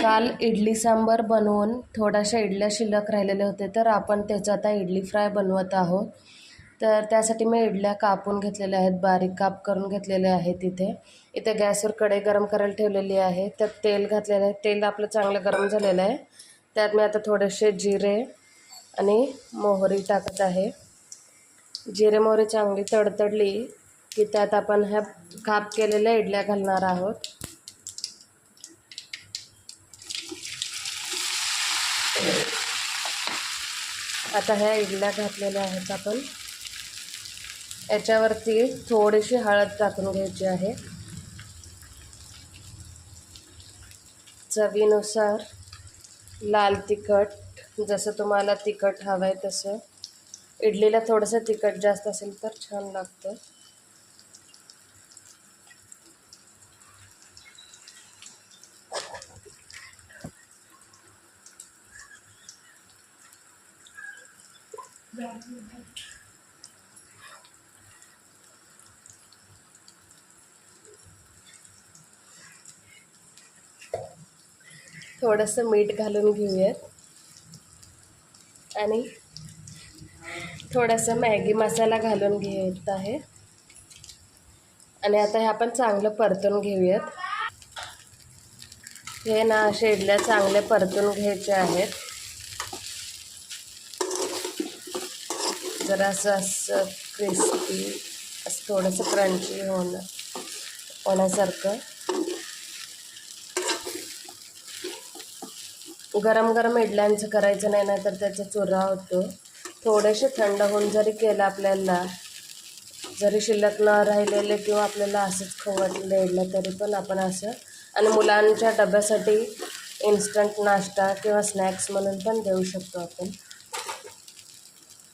काल इडली सांबार बनवून थोड्याशा इडल्या शिल्लक राहिलेले होते, तर आपण त्याचं आता इडली फ्राय बनवत आहोत. तर त्यासाठी मी इडल्या कापून घेतलेल्या आहेत, बारीक काप करून घेतलेले आहेत. इथे गॅसवर कढई गरम करायला ठेवलेली आहे. त्यात तेल घातलेलं आहे. तेल आपलं चांगलं गरम झालेलं आहे. त्यात मी आता थोडेसे जिरे आणि मोहरी टाकत आहे. जिरे मोहरी चांगली तडतडली की त्यात आपण ह्या काप केलेल्या इडल्या घालणार आहोत. आता ह्या इडल्या घातलेल्या आहेत आपण. याच्यावरती थोडीशी हळद टाकून घ्यायची आहे, चवीनुसार लाल तिखट, जसं तुम्हाला तिखट हवं आहे तसं. इडलीला थोडंसं तिखट जास्त असेल तर छान लागतं. थोडंसं मीठ घालून घेऊयात आणि थोडासा मॅगी मसाला घालून घेत आहे. आणि आता हे आपण चांगलं परतून घेऊयात. हे ना अशा इडल्या चांगले परतून घ्यायचे आहेत. जरासं असं क्रिस्पी, असं थोडंसं क्रंची होण्यासारखं. गरम गरम इडल्यांचं करायचं नाही, नाहीतर त्याचा चुरा होतो. थोडेसे थंड होऊन जरी केलं आपल्याला, जरी शिल्लक न राहिलेले किंवा आपल्याला असंच खाऊ वाटलं इडल्या, तरी पण आपण असं. आणि मुलांच्या डब्यासाठी इन्स्टंट नाश्ता किंवा स्नॅक्स म्हणून पण देऊ शकतो आपण.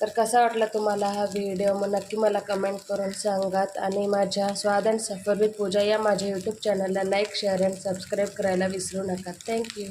तर कसा वाटला तुम्हाला हा व्हिडिओ, मग नक्की मला कमेंट करून सांगात. आणि माझ्या स्वाद अँड सफर विथ पूजा या माझ्या यूट्यूब चॅनलला लाईक, शेअर अँड सबस्क्राईब करायला विसरू नका. थँक्यू.